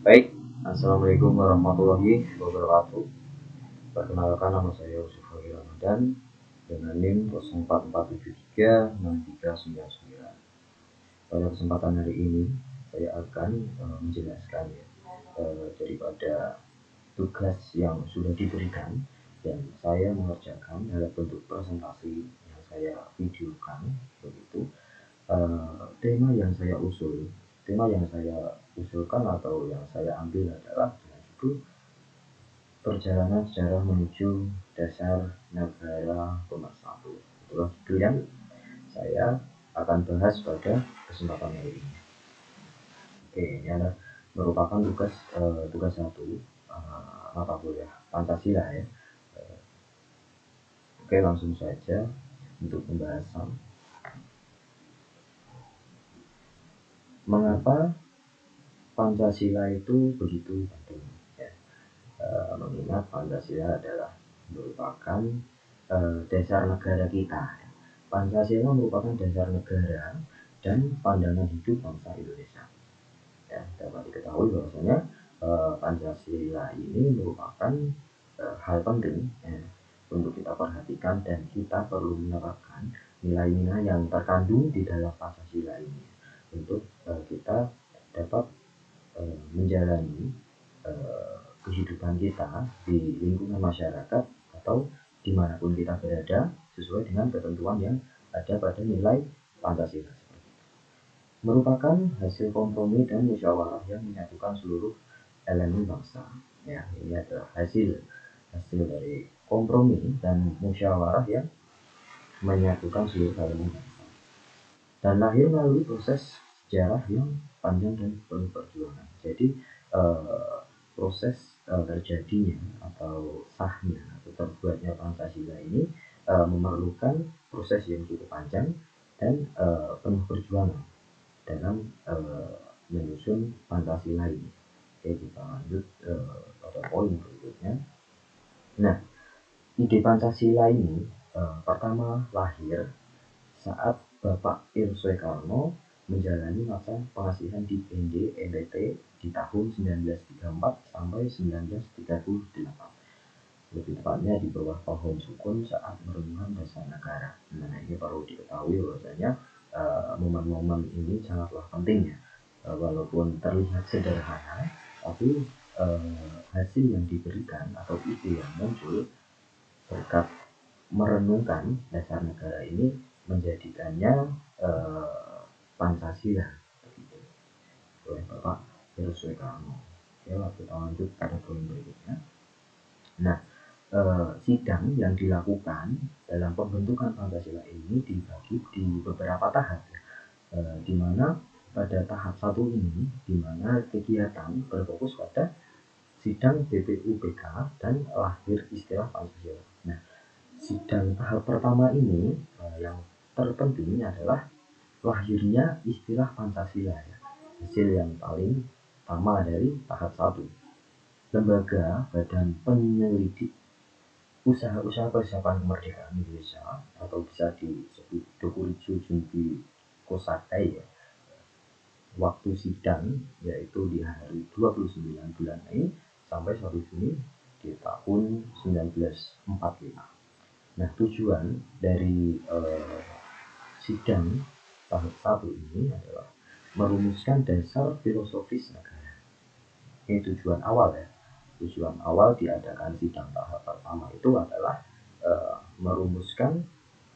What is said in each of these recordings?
Baik, Assalamualaikum warahmatullahi wabarakatuh. Perkenalkan, nama saya Yusuf Ramadan dengan NIM 04473639. Pada kesempatan hari ini saya akan menjelaskan daripada tugas yang sudah diberikan dan saya mengerjakan dalam bentuk presentasi yang saya videokan begitu. Tema yang saya usulkan atau yang saya ambil adalah dengan judul Perjalanan Sejarah Menuju Dasar Negara Pemersatu. Itulah judul yang saya akan bahas pada kesempatan hari ini. Oke, ini adalah merupakan tugas satu mata kuliah Pancasila ya. Oke, langsung saja untuk pembahasan. Mengapa Pancasila itu begitu penting? Ya. Mengingat Pancasila adalah merupakan dasar negara kita. Pancasila merupakan dasar negara dan pandangan hidup bangsa Indonesia. Ya, dapat diketahui bahwasanya Pancasila ini merupakan hal penting ya, untuk kita perhatikan dan kita perlu menerapkan nilai-nilai yang terkandung di dalam Pancasila ini untuk kita dapat menjalani kehidupan kita di lingkungan masyarakat atau dimanapun kita berada sesuai dengan ketentuan yang ada pada nilai Pancasila. Merupakan hasil kompromi dan musyawarah yang menyatukan seluruh elemen bangsa. Ya, ini adalah hasil dari kompromi dan musyawarah yang menyatukan seluruh elemen bangsa. Dan lahir melalui proses sejarah yang panjang dan penuh perjuangan. Jadi proses terjadinya atau sahnya atau terbuatnya Pancasila ini memerlukan proses yang cukup panjang dan penuh perjuangan dalam menyusun Pancasila ini. Oke, kita lanjut pada poin berikutnya. Nah, ide Pancasila ini pertama lahir saat Bapak Ir Soekarno menjalani masa pengasihan di BND NTT di tahun 1934 sampai 1938. Lebih tepatnya di bawah pohon sukun saat merenungkan dasar negara. Nah, ini perlu diketahui bahwasanya momen-momen ini sangatlah penting ya. Walaupun terlihat sederhana, tapi hasil yang diberikan atau ide yang muncul berkat merenungkan dasar negara ini menjadikannya Pancasila begitu oleh Bapak Ir Soekarno. Oke, kita lanjut pada poin berikutnya. Nah, sidang yang dilakukan dalam pembentukan Pancasila ini dibagi di beberapa tahap, di mana pada tahap satu ini, di mana kegiatan berfokus pada sidang BPUPK dan lahir istilah Pancasila. Nah, sidang tahap pertama ini yang terpenting adalah lahirnya istilah Pancasila ya. Hasil yang paling pertama dari tahap 1. Lembaga Badan Penyelidik Usaha-Usaha Persiapan Kemerdekaan Indonesia atau bisa disebut Dokuritsu Junbi Kosakai ya. Waktu sidang yaitu di hari 29 bulan Mei sampai 1 Juni di tahun 1945. Nah, tujuan dari sidang tahap 1 ini adalah merumuskan dasar filosofis negara. Ini tujuan awal ya. Tujuan awal diadakan sidang tahap pertama itu adalah merumuskan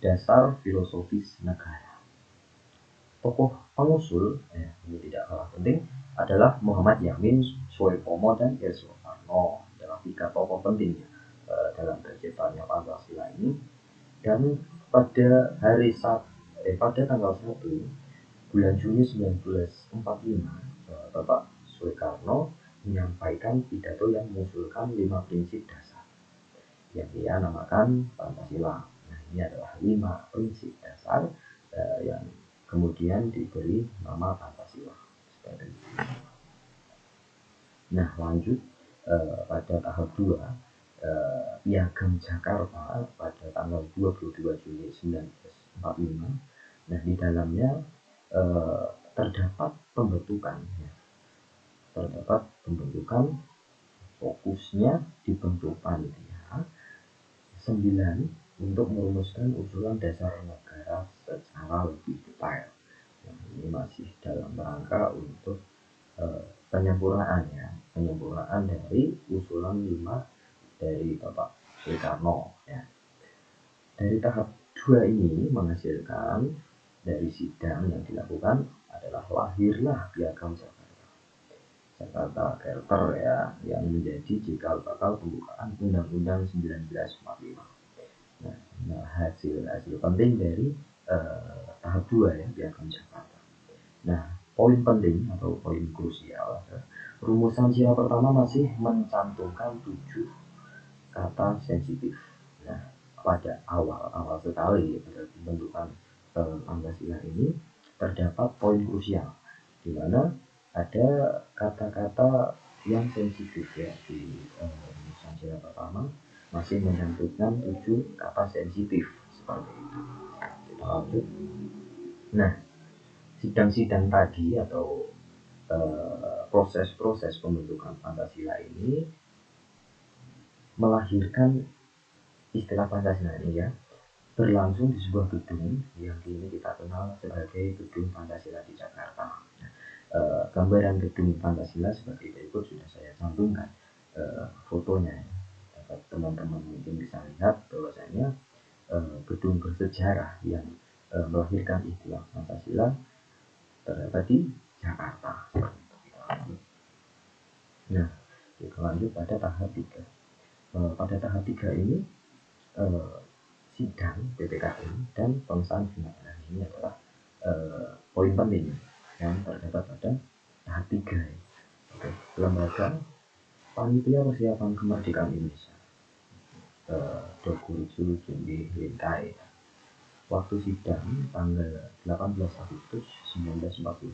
dasar filosofis negara. Tokoh pengusul, ini tidak kalah penting, adalah Muhammad Yamin, Soepomo, dan Ir Soekarno. Adalah 3 tokoh penting dalam terciptanya Pancasila ini. Dan pada pada tanggal 1 bulan Juni 1945, Bapak Soekarno menyampaikan pidato yang mengusulkan 5 prinsip dasar yang dia namakan Pancasila. Nah, ini adalah 5 prinsip dasar yang kemudian diberi nama Pancasila. Seperti itu. Nah, lanjut pada tahap 2, Piagam Jakarta pada tanggal 22 Juli 1945. Nah, di dalamnya terdapat terdapat pembentukan fokusnya dibentuk panitia 9 untuk merumuskan usulan dasar negara secara lebih detail. Nah, ini masih dalam rangka untuk penyempurnaan dari usulan 5 dari Bapak Soekarno ya. Dari tahap 2 ini menghasilkan dari sidang yang dilakukan adalah lahirlah Piagam Jakarta Charter ya, yang menjadi cikal bakal pembukaan Undang-Undang 1945. Nah, hasil penting dari tahap 2 ya, Piagam Jakarta. Nah, poin penting atau poin krusial adalah rumusan sila pertama masih mencantumkan 7 kata sensitif. Nah, pada awal sekali pada pembentukan Pancasila ini terdapat poin krusial di mana ada kata-kata yang sensitif ya di rumusan sila pertama masih mencantumkan 7 kata sensitif seperti itu. Kita lanjut. Nah, sidang-sidang tadi atau proses-proses pembentukan Pancasila ini melahirkan istilah Pancasila ini ya, berlangsung di sebuah gedung yang kini kita kenal sebagai Gedung Pancasila di Jakarta. Gambaran Gedung Pancasila seperti berikut sudah saya cantumkan fotonya ya. Dapat teman-teman mungkin bisa lihat bahwasanya gedung bersejarah yang melahirkan istilah Pancasila terdapat di Jakarta. Nah, kita lanjut pada tahap 3. Pada tahap 3 ini sidang PPKI dan pengesahan final. Nah, ini adalah poin penting yang terdapat pada tahap 3 ya. Oke, lembaga panitia persiapan kemerdekaan Indonesia Dokuritsu Jumbi Lintai. Waktu sidang tanggal 18 Agustus 1945,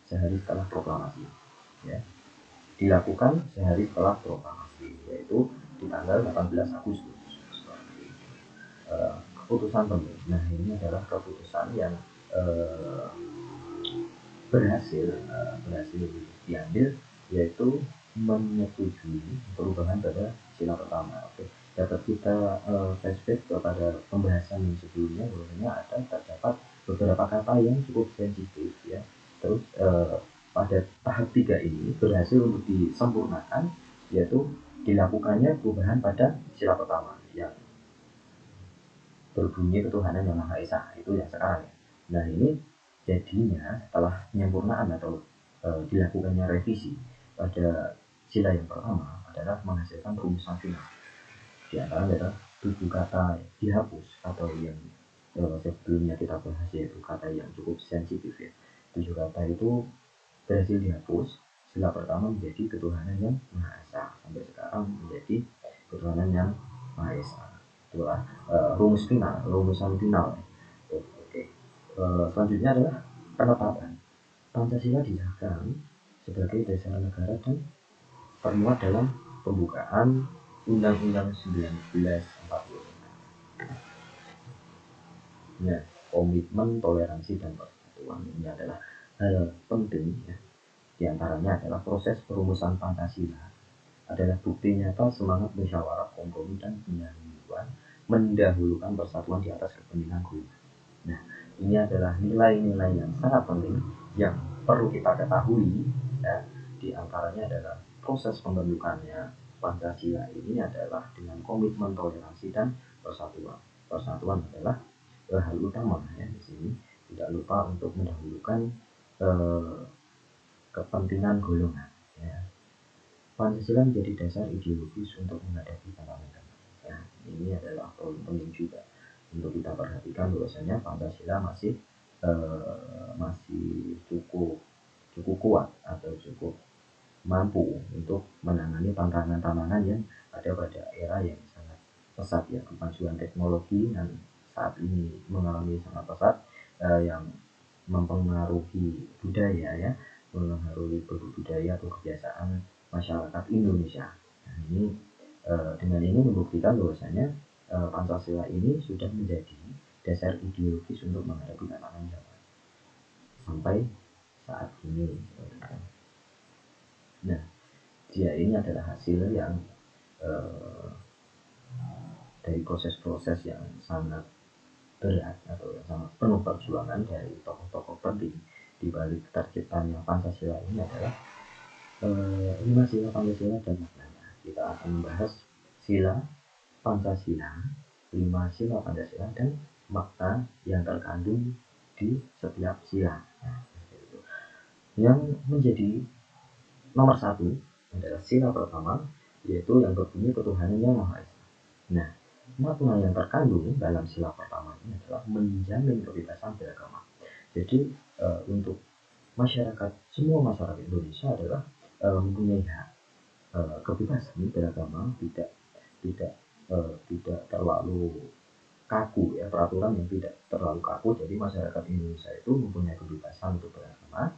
sehari setelah proklamasi ya, dilakukan sehari setelah proklamasi, yaitu di tanggal 18 Agustus. Keputusan penting. Nah, ini adalah keputusan yang berhasil diambil, yaitu menyetujui perubahan pada sila pertama. Oke, dapat kita flashback kepada pembahasan yang sebelumnya bahwasanya terdapat beberapa kata yang cukup sensitif ya. Terus pada tahap 3 ini berhasil untuk disempurnakan, yaitu dilakukannya perubahan pada sila pertama yang berbunyi ketuhanan yang Maha Esa, itu yang sekarang ya. Nah, ini jadinya setelah penyempurnaan atau dilakukannya revisi pada sila yang pertama adalah menghasilkan rumusan final. Di antara adalah 7 kata dihapus atau yang sebelumnya kita bahas, yaitu kata yang cukup sensitif ya. 7 kata itu berhasil dihapus. Sila pertama menjadi ketuhanan yang Maha Esa, sampai sekarang menjadi ketuhanan yang Maha Esa. Itulah rumusan final. Oke. Selanjutnya adalah penetapan Pancasila disahkan sebagai dasar negara dan termuat dalam pembukaan Undang-Undang 1945. Ya, komitmen toleransi dan persatuan ini adalah hal penting ya. Di antaranya adalah proses perumusan Pancasila adalah bukti nyata semangat musyawarah, kompromi dan pendahuluan, mendahulukan persatuan di atas kepentingan golongan. Nah, ini adalah nilai-nilai yang sangat penting yang perlu kita ketahui ya. Di antaranya adalah proses pembentukannya Pancasila ini adalah dengan komitmen toleransi dan persatuan. Persatuan adalah hal utama ya di sini. Tidak lupa untuk mendahulukan kepentingan golongan ya. Pancasila menjadi dasar ideologis untuk menghadapi tantangan. Ya, ini adalah poin penting juga untuk kita perhatikan bahwasanya Pancasila masih cukup kuat atau cukup mampu untuk menangani tantangan-tantangan yang ada pada era yang sangat pesat ya. Kemajuan teknologi dan saat ini mengalami sangat pesat yang mempengaruhi budaya ya, mempengaruhi budaya atau kebiasaan masyarakat Indonesia. Nah, ini dengan ini membuktikan bahwasanya Pancasila ini sudah menjadi dasar ideologis untuk menghadapi tantangan zaman sampai saat ini. dia ini adalah hasil yang dari proses-proses yang sangat berat atau yang sangat penuh perjuangan dari tokoh-tokoh penting di balik terciptanya Pancasila ini adalah 5 sila Pancasila dan maknanya. Kita akan membahas sila Pancasila, 5 sila Pancasila dan makna yang terkandung di setiap sila. Yang menjadi nomor 1 adalah sila pertama, yaitu yang berbunyi ketuhanan yang Maha Esa. Nah, makna yang terkandung dalam sila pertama ini adalah menjamin kebebasan beragama. Jadi untuk masyarakat, semua masyarakat Indonesia adalah mempunyai hak kebebasan beragama, tidak terlalu kaku ya, peraturan yang tidak terlalu kaku. Jadi masyarakat Indonesia itu mempunyai kebebasan untuk beragama,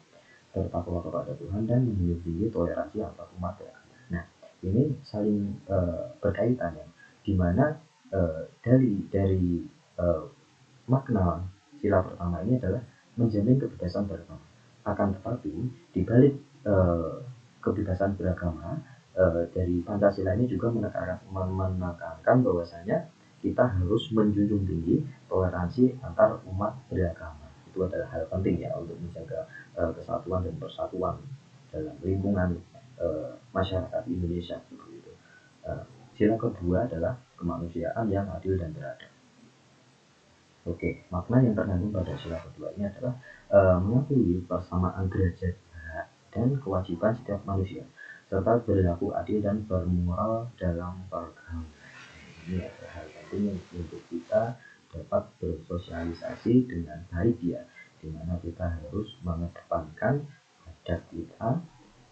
bertakwa kepada Tuhan dan menjunjung tinggi toleransi antar umat beragama. Nah, ini saling berkaitan ya, dimana dari makna sila pertama ini adalah menjamin kebebasan beragama. Akan tetapi di balik kebebasan beragama dari Pancasila ini juga menekankan bahwasanya kita harus menjunjung tinggi toleransi antar umat beragama. Itu adalah hal penting ya untuk menjaga kesatuan dan persatuan dalam lingkungan masyarakat Indonesia. Begitu. Sila kedua adalah kemanusiaan yang adil dan beradab. Oke, makna yang terkandung pada sila kedua ini adalah mengakui persamaan derajat hak dan kewajiban setiap manusia, serta berlaku adil dan bermoral dalam pergaulan. Ini adalah hal penting untuk kita dapat bersosialisasi dengan baik ya, di mana kita harus mengedepankan adab kita,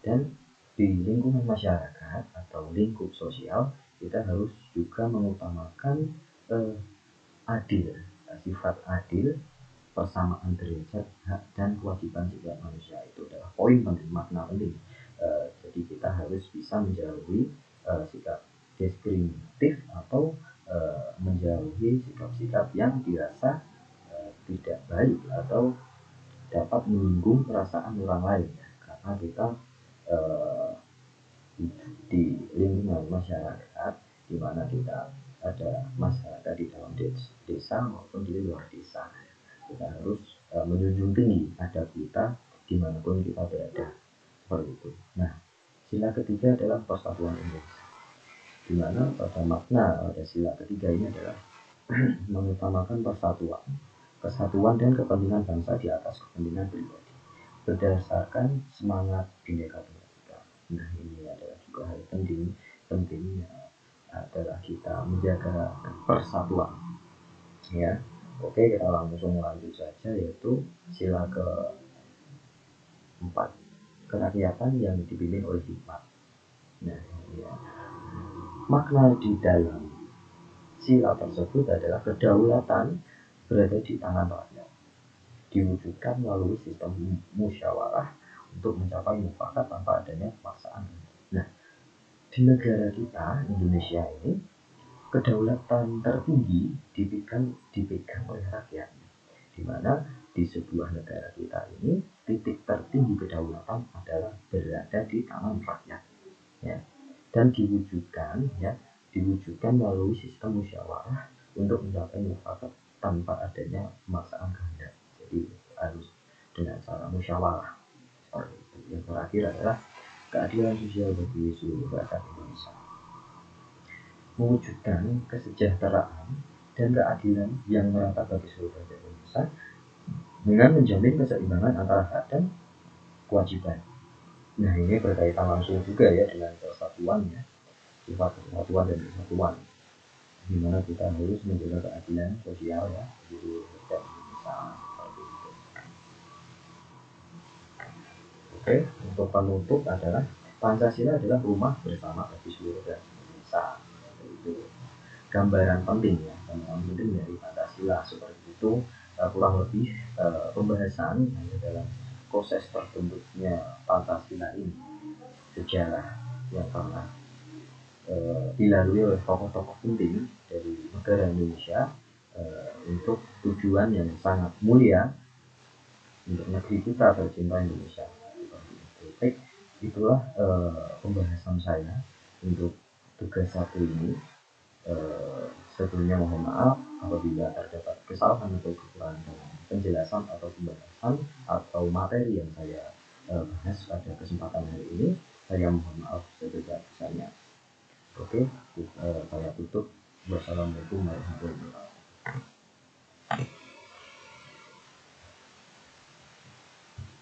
dan di lingkungan masyarakat atau lingkup sosial kita harus juga mengutamakan adil, sifat adil, persamaan derajat hak dan kewajiban setiap manusia. Itu adalah poin penting, makna penting. Jadi kita harus bisa menjauhi sikap diskriminatif atau menjauhi sikap-sikap yang dirasa tidak baik atau dapat menyinggung perasaan orang lain, karena kita di lingkungan masyarakat di mana kita ada masyarakat di dalam desa maupun di luar desa, kita harus menjunjung tinggi adab kita dimanapun kita berada, seperti itu. Nah, sila ketiga adalah persatuan Indonesia, di mana pada makna pada sila ketiga ini adalah mengutamakan persatuan, kesatuan dan kepentingan bangsa di atas kepentingan pribadi berdasarkan semangat Bhinneka Tunggal Ika. Nah, ini adalah juga hal pentingnya adalah kita menjaga persatuan ya. Oke, kita langsung lanjut saja, yaitu sila keempat, kerakyatan yang dipimpin oleh hikmat. Nah, ya. Makna di dalam sila tersebut adalah kedaulatan berada di tangan rakyat, diwujudkan melalui sistem musyawarah untuk mencapai mufakat tanpa adanya paksaan. Nah, di negara kita Indonesia ini kedaulatan tertinggi dipegang oleh rakyat, di mana di sebuah negara kita ini titik tertinggi kedaulatan adalah berada di tangan rakyat ya, dan diwujudkan melalui sistem musyawarah untuk mencapai mufakat tanpa adanya pemaksaan kehendak. Jadi harus dengan cara musyawarah seperti itu. Yang terakhir adalah keadilan sosial bagi seluruh rakyat Indonesia, mewujudkan kesejahteraan dan keadilan yang merata bagi seluruh rakyat Indonesia dengan menjamin keseimbangan antara hak dan kewajiban. Nah, ini berkaitan langsung juga ya dengan persatuan ya, sifat persatuan dan kesatuan, di mana kita harus menjaga keadilan sosial ya di seluruh rakyat Indonesia seperti itu. Oke, untuk penutup adalah Pancasila adalah rumah bersama bagi seluruh rakyat Indonesia. Itu gambaran penting ya, gambaran penting dari Pancasila seperti itu. Kurang lebih pembahasan dalam proses terbentuknya Pancasila ini, sejarah yang pernah dilalui oleh tokoh-tokoh penting dari negara Indonesia untuk tujuan yang sangat mulia untuk negeri kita tercinta Indonesia. Baik, itulah pembahasan saya untuk tugas satu ini. Sebelumnya mohon maaf apabila terdapat kesalahan atau kekurangan dalam penjelasan atau pembahasan atau materi yang saya bahas pada kesempatan hari ini. Saya mohon maaf sebesar-besarnya. Oke, saya tutup. Wassalamualaikum warahmatullahi wabarakatuh.